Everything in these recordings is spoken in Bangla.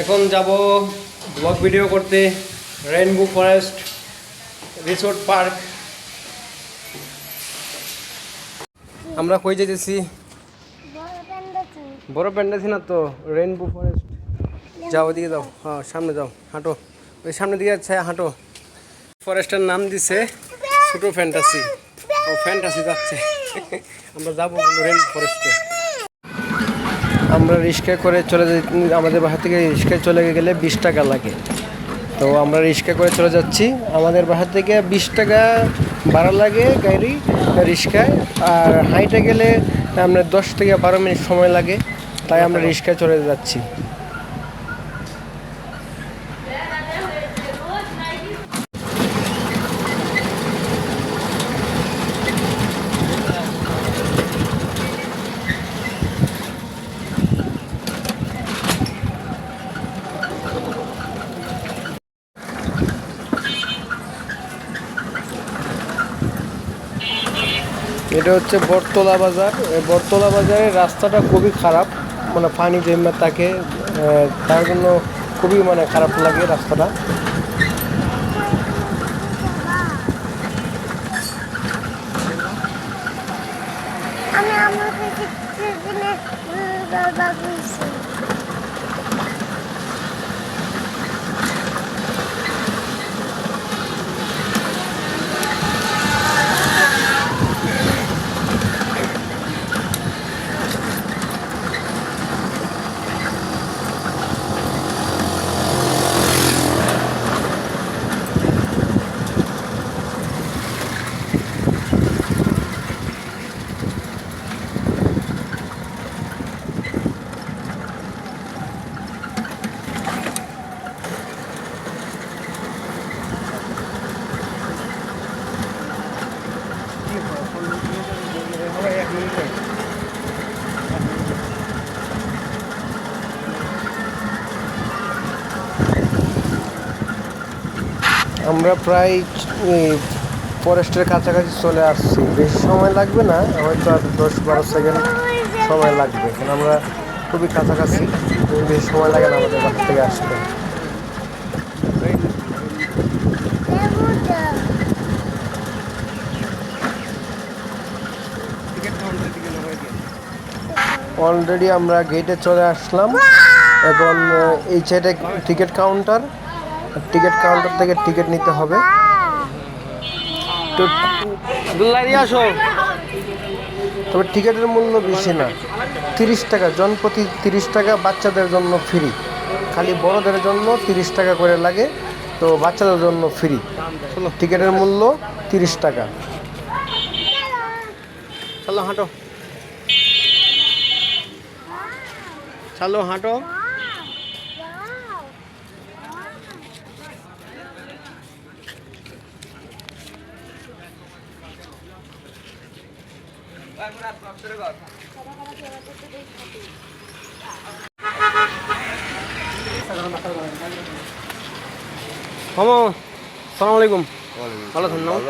এখন যাব ব্লগ ভিডিও করতে রেইনবো ফরেস্ট রিসোর্ট পার্ক। আমরা কই যেতেছি? বড় প্যান্ডাছি না তো, রেইনবো ফরেস্ট। যাও ওদিকে যাও, হ্যাঁ সামনে যাও, হাঁটো ওই সামনে দিকে যাচ্ছে, হাঁটো। ফরেস্টের নাম দিছে ছোটো ফ্যান্টাসি। ও ফ্যান্টাসি যাচ্ছে। আমরা যাবো রেইনবো ফরেস্টে। আমরা রিক্সা করে চলে যাই, আমাদের বাসা থেকে রিক্সায় চলে গেলে 20 টাকা লাগে। তো আমরা রিক্সা করে চলে যাচ্ছি, আমাদের বাসা থেকে 20 টাকা ভাড়া লাগে গাড়ি রিক্সায়, আর হাইটে গেলে আমরা 10 থেকে 12 মিনিট সময় লাগে, তাই আমরা রিক্সায় চলে যাচ্ছি। এটা হচ্ছে বটতলা বাজার। এই বটতলা বাজারের রাস্তাটা খুবই খারাপ, মানে পানি জমে থাকে, তার জন্য খুবই মানে খারাপ লাগে রাস্তাটা। আমরা প্রায় ফরেস্টের কাছাকাছি চলে আসছি, বেশি সময় লাগবে না, হয়তো আর 10-12 সেকেন্ড সময় লাগবে, কারণ আমরা খুবই কাছাকাছি, বেশি সময় লাগে না আমাদের বাসা থেকে আসতে। অলরেডি আমরা গেটে চলে আসলাম। এখন এই সাইডে টিকিট কাউন্টার থেকে টিকিট নিতে হবে। তো আসো, তবে টিকিটের মূল্য বেশি না, 30 টাকা, জনপ্রতি 30 টাকা, বাচ্চাদের জন্য ফ্রি। খালি বড়দের জন্য 30 টাকা করে লাগে, তো বাচ্চাদের জন্য ফ্রি। টিকিটের মূল্য 30 টাকা। চলো হাঁটো, চলো হাঁটো। মামা সালাম আলাইকুম। ভালো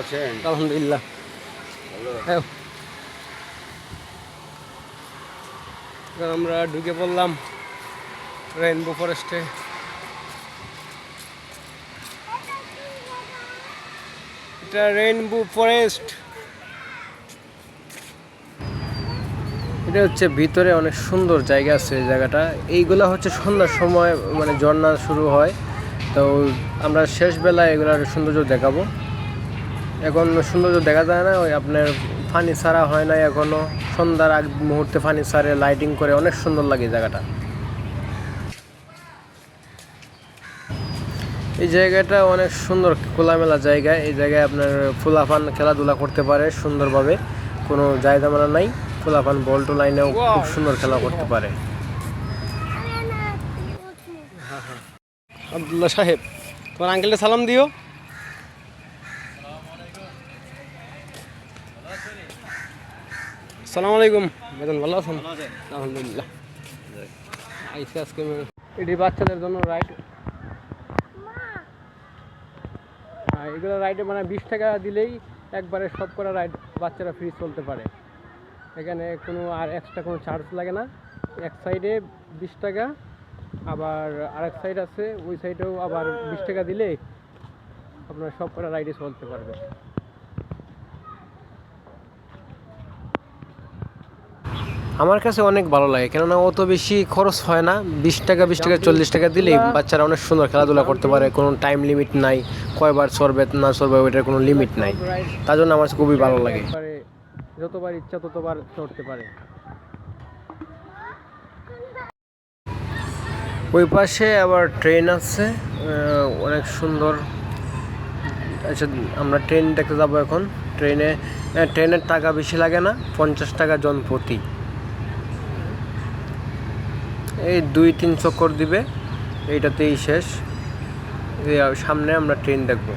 আছেন? আলহামদুলিল্লাহ। আমরা ঢুকে পড়লাম রেইনবো ফরেস্টে। এটা রেইনবো ফরেস্ট। এটা হচ্ছে ভিতরে অনেক সুন্দর জায়গা আছে এই জায়গাটা। এইগুলা হচ্ছে সন্ধ্যার সময় মানে ঝর্ণা শুরু হয়, তো আমরা শেষ বেলায় এগুলার সৌন্দর্য দেখাবো। এখন সৌন্দর্য দেখা যায় না, ওই আপনার পানি ছাড়া হয় না এখনো, সন্ধ্যার আগ মুহূর্তে পানি ছাড়ে, লাইটিং করে, অনেক সুন্দর লাগে জায়গাটা। এই জায়গাটা অনেক সুন্দর খোলামেলা জায়গা। এই জায়গায় আপনার ফুলাফান খেলাধুলা করতে পারে সুন্দরভাবে, কোনো জায়দামানা নাই। ফুলাফান বল্টো লাইনেও খুব সুন্দর খেলা করতে পারে। আব্দুল্লাহ সাহেব, তোমার আঙ্কেলটা সালাম দিও। আসসালামু আলাইকুম ভাইজান, ভালো আছেন? আলহামদুলিল্লাহ। আজকে এটি বাচ্চাদের জন্য রাইড। এগুলো রাইডে মানে 20 টাকা দিলেই একবারে সব করা রাইড বাচ্চারা ফ্রি চলতে পারে। এখানে কোনো আর এক্সট্রা কোনো চার্জ লাগে না। এক সাইডে 20 টাকা, আবার আরেক সাইড আছে, ওই সাইডেও আবার 20 টাকা দিলে আপনার সব কটা রাইডে চলতে পারবে। আমার কাছে অনেক ভালো লাগে, কেননা অত বেশি খরচ হয় না। 20 টাকা 40 টাকা দিলেই বাচ্চারা অনেক সুন্দর খেলাধুলা করতে পারে, কোনো টাইম লিমিট নাই, কয়বার চড়বে না চড়বে ওইটার কোনো লিমিট নাই। তার জন্য আমার খুবই ভালো লাগে, যতবার ইচ্ছা ততবার চড়তে পারে। ওই পাশে আবার ট্রেন আছে, অনেক সুন্দর। আচ্ছা, আমরা ট্রেন দেখতে যাবো এখন। ট্রেনের টাকা বেশি লাগে না, 50 টাকা জন প্রতি। এই 2-3 চক্কর দিবে, এইটাতেই শেষ। সামনে আমরা ট্রেন দেখব,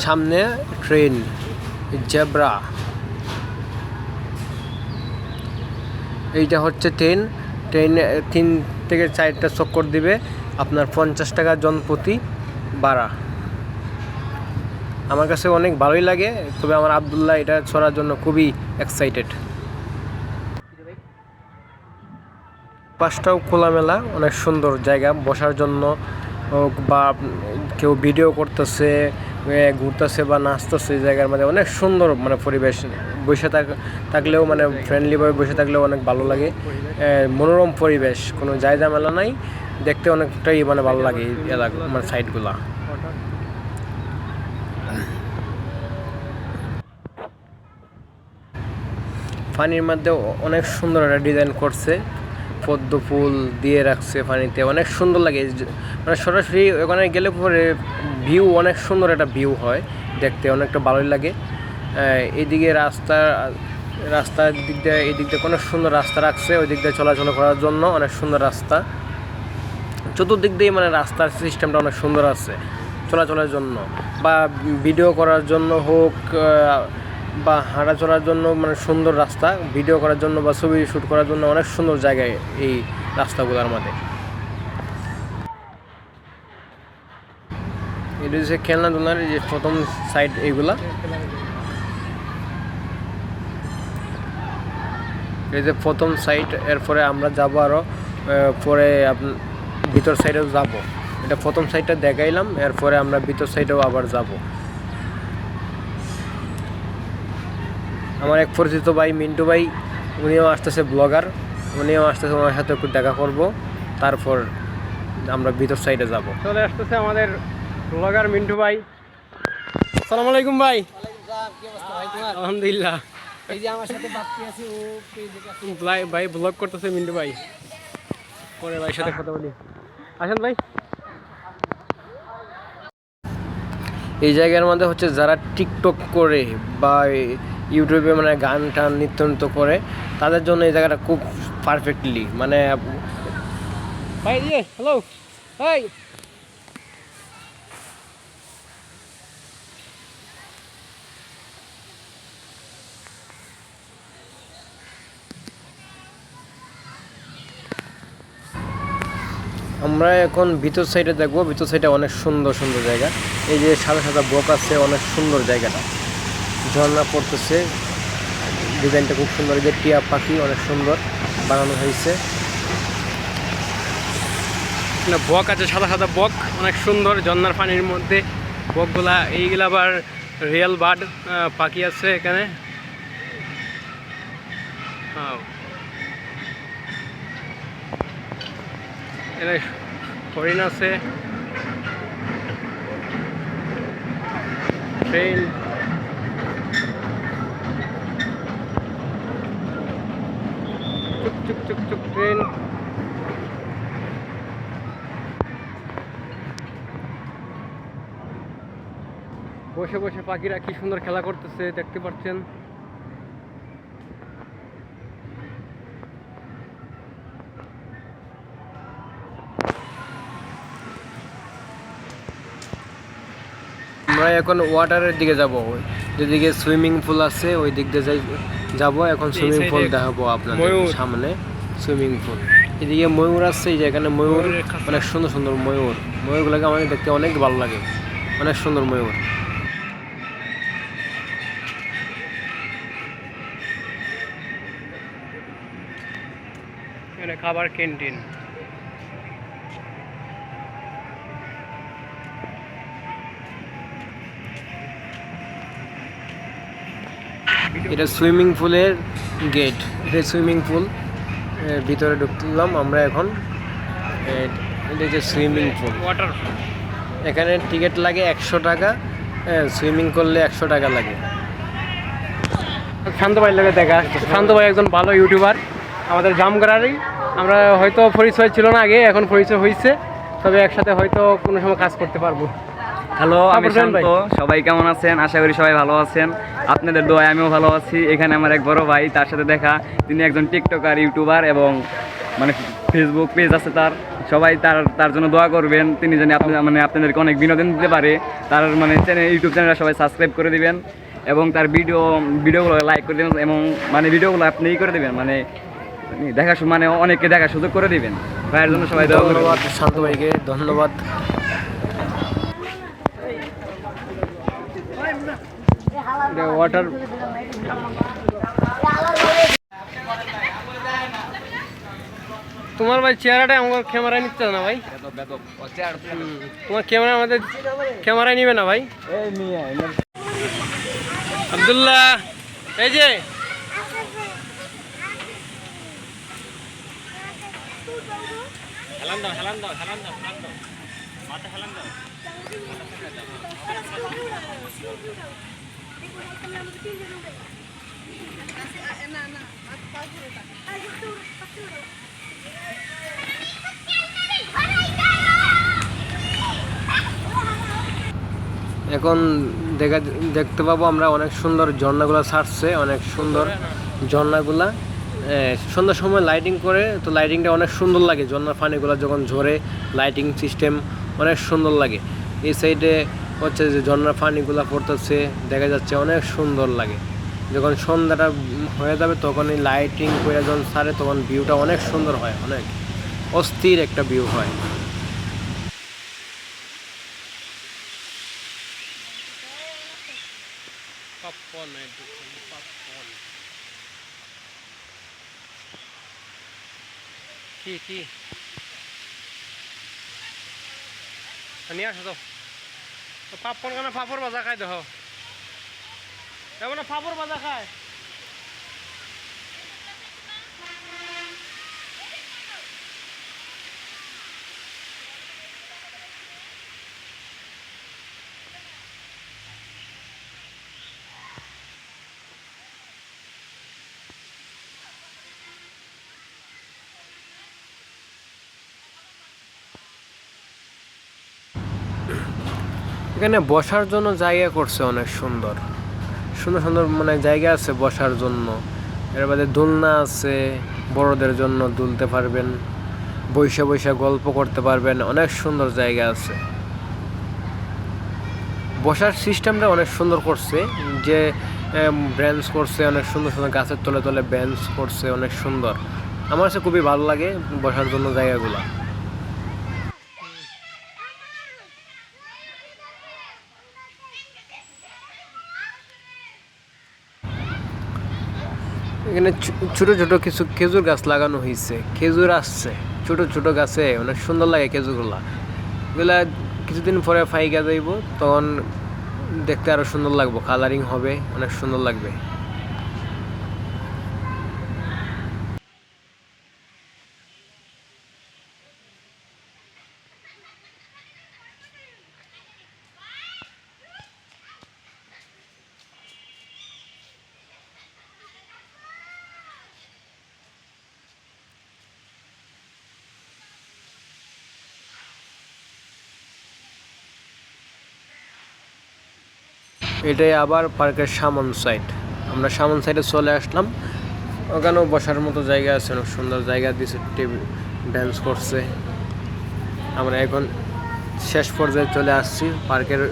সামনে ট্রেন জেব্রা। এইটা হচ্ছে ট্রেনে 3 থেকে 4টা চক্কর দিবে, আপনার 50 টাকা জন প্রতি ভাড়া। আমার কাছে অনেক ভালোই লাগে, তবে আমার আব্দুল্লাহ এটা চড়ার জন্য খুবই এক্সাইটেড। পাশটাও খোলামেলা, অনেক সুন্দর জায়গা বসার জন্য, বা কেউ ভিডিও করতেছে, ঘুরতেছে বা নাচতেছে, এই জায়গার মধ্যে অনেক সুন্দর মানে পরিবেশ। বসে থাকলেও মানে ফ্রেন্ডলিভাবে বসে থাকলেও অনেক ভালো লাগে, মনোরম পরিবেশ, কোনো জায়গা মেলা নাই, দেখতে অনেকটাই মানে ভালো লাগে এই এলাকা মানে সাইডগুলা। পানির মধ্যে অনেক সুন্দর একটা ডিজাইন করছে, পদ্ম ফুল দিয়ে রাখছে পানিতে, অনেক সুন্দর লাগে। মানে সরাসরি ওখানে গেলে পরে ভিউ অনেক সুন্দর একটা ভিউ হয়, দেখতে অনেকটা ভালোই লাগে। এইদিকে রাস্তার দিক দিয়ে, এই দিক দিয়ে অনেক সুন্দর রাস্তা রাখছে, ওই দিক দিয়ে চলাচল করার জন্য অনেক সুন্দর রাস্তা। চতুর্দিক দিয়ে মানে রাস্তার সিস্টেমটা অনেক সুন্দর আছে চলাচলের জন্য, বা ভিডিও করার জন্য হোক, বা হাঁটা চলার জন্য মানে সুন্দর রাস্তা, ভিডিও করার জন্য বা ছবি শ্যুট করার জন্য অনেক সুন্দর জায়গায় এই রাস্তাগুলোর মধ্যে। এটা হচ্ছে খেলনাধুলার যে প্রথম সাইড, এইগুলা এই যে প্রথম সাইড। এরপরে আমরা যাব আরও পরে ভিতর সাইডেও যাব। এটা প্রথম সাইডটা দেখাইলাম, এরপরে আমরা ভিতর সাইডেও আবার যাব। আমার এক পরিচিত ভাই মিন্টু ভাই, উনিও আসতেছে, ব্লগার, উনিও আসতেছে, ওনার সাথে একটু দেখা করব, তারপর আমরা ভিতর সাইডে যাব। চলে আসতেছে আমাদের ব্লগার মিন্টু ভাই। আসসালামু আলাইকুম ভাই। আলহামদুলিল্লাহ। এই যে আমার সাথে বাপ্পি আছে, ও ভাই ব্লগ করতেছে মিন্টু ভাই, পরে ভাইয়ের সাথে কথা বলি। আসেন ভাই। এই জায়গার মধ্যে হচ্ছে যারা টিকটক করে বা ইউটিউবে মানে গান টান নৃত্য করে, তাদের জন্য এই জায়গাটা খুব পারফেক্টলি মানে। ভাই হ্যালো ভাই, আমরা এখন ভিতর সাইডে দেখবো। ভিতর সাইডে অনেক সুন্দর সুন্দর জায়গা, এই যে সাদা সাদা বক আছে, অনেক সুন্দর জায়গাটা, ঝর্ণা পড়তেছে, ডিজাইনটা খুব সুন্দর। এই যে টিয়া পাখি অনেক সুন্দর বানানো হয়েছে, বক আছে, সাদা সাদা বক, অনেক সুন্দর ঝর্ণার পানির মধ্যে বকগুলা। এইগুলা আবার রিয়েল বার্ড পাখি আছে এখানে। হরিণ আছে, ট্রেন, চুক চুক চুক চুক ট্রেন। বসে বসে পাখিরা কি সুন্দর খেলা করতেছে, দেখতে পাচ্ছেন। আমরা এখন ওয়াটারের দিকে যাব, যেদিকে সুইমিং পুল আছে ওই দিক দিয়ে যাব। এখন সুইমিং পুল দেখাবো আপনাদের সামনে, সুইমিং পুল। এদিকে ময়ূর আছে, এই যে এখানে ময়ূর, অনেক সুন্দর সুন্দর ময়ূরগুলোকে আমাকে দেখতে অনেক ভালো লাগে, অনেক সুন্দর ময়ূর। এখানে খাবার ক্যান্টিন। এটা সুইমিং পুলের গেট, এটা সুইমিং পুল, ভিতরে ঢুকলাম আমরা এখন। এটা যে সুইমিং পুল, ওয়াটার, এখানে টিকিট লাগে 100 টাকা, সুইমিং করলে 100 টাকা লাগে। শান্ত ভাই লাগে দেখা, শান্ত ভাই একজন ভালো ইউটিউবার আমাদের জামগড়ারই। আমরা হয়তো পরিচয় ছিল না আগে, এখন পরিচয় হয়েছে, তবে একসাথে হয়তো কোনো সময় কাজ করতে পারবো। হ্যালো, আমি শান্ত। সবাই কেমন আছেন? আশা করি সবাই ভালো আছেন। আপনাদের দোয়ায় আমিও ভালো আছি। এখানে আমার এক বড় ভাই, তার সাথে দেখা। তিনি একজন টিকটকার, ইউটিউবার এবং মানে ফেসবুক পেজ আছে তার। সবাই তার জন্য দোয়া করবেন, তিনি জানি আপনাদেরকে অনেক বিনোদন দিতে পারে। তার মানে ইউটিউব চ্যানেলটা সবাই সাবস্ক্রাইব করে দিবেন এবং তার ভিডিওগুলো লাইক করে দেবেন এবং মানে ভিডিওগুলো আপনি করে দেবেন, মানে দেখা মানে অনেককে দেখার সুযোগ করে দিবেন। ভাইয়ের জন্য সবাই ধন্যবাদ, শান্ত ভাইকে ধন্যবাদ। ওয়াটার, তোমার ভাই চেহারাটা আমার ক্যামেরায় নিতে না ভাই, তোমার ক্যামেরা আমাদের ক্যামেরায় নিবে না ভাই। আব্দুল্লাহ, এই যে হেলান দাও, হেলান দাও, হেলান দাও, হেলান দাও, মাথা হেলান দাও। এখন দেখতে পাবো আমরা অনেক সুন্দর ঝর্ণাগুলো ছাড়ছে, অনেক সুন্দর ঝর্ণাগুলা। সন্ধ্যার সময় লাইটিং করে, তো লাইটিংটা অনেক সুন্দর লাগে। ঝর্ণার পানিগুলো যখন ঝরে, লাইটিং সিস্টেম অনেক সুন্দর লাগে। এই সাইডে হচ্ছে যে ঝর্ণার পানিগুলো পড়তেছে, দেখা যাচ্ছে অনেক সুন্দর লাগে। যখন সন্ধ্যাটা হয়ে যাবে তখন এই লাইটিং করে যখন ছাড়ে তখন ভিউটা অনেক সুন্দর হয়, অনেক অস্থির একটা ভিউ হয়। কি নিয়ে আসো তো পাপড় কেন, পাপড় ভাজা খাই দেখো, এমন পাপড় ভাজা খায়। এখানে বসার জন্য জায়গা করছে অনেক সুন্দর সুন্দর সুন্দর, মানে জায়গা আছে বসার জন্য। এর বাদে দোলনা আছে, বড়দের জন্য দুলতে পারবেন, বৈশা বৈশা গল্প করতে পারবেন, অনেক সুন্দর জায়গা আছে। বসার সিস্টেমটা অনেক সুন্দর করছে, যে বেঞ্চ করছে অনেক সুন্দর সুন্দর, গাছের তলে তলে বেঞ্চ করছে অনেক সুন্দর। আমার কাছে খুবই ভালো লাগে বসার জন্য জায়গাগুলো। এখানে ছোট ছোট কিছু খেজুর গাছ লাগানো হয়েছে, খেজুর আসছে ছোট ছোট গাছে, অনেক সুন্দর লাগে খেজুরগুলা। এগুলা কিছুদিন পরে ফাইকা যাইব, তখন দেখতে আরো সুন্দর লাগবে, কালারিং হবে, অনেক সুন্দর লাগবে। এটাই আবার পার্কের সামন সাইড, আমরা সামন সাইডে চলে আসলাম। ওখানেও বসার মতো জায়গা আছে, অনেক সুন্দর জায়গা দিয়েছে, টেবিল ডান্স করছে। আমরা এখন শেষ পর্যায়ে চলে আসছি পার্কের,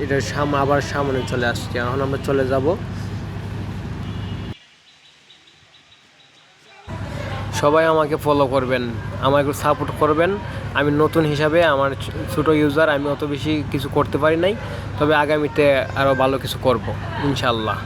এটার আবার সামনে চলে আসছি। এখন আমরা চলে যাব। সবাই আমাকে ফলো করবেন, আমাকে সাপোর্ট করবেন। আমি নতুন হিসাবে, আমার ছোটো ইউজার, আমি অত বেশি কিছু করতে পারি নাই, তবে আগামীতে আরও ভালো কিছু করব ইনশাল্লাহ।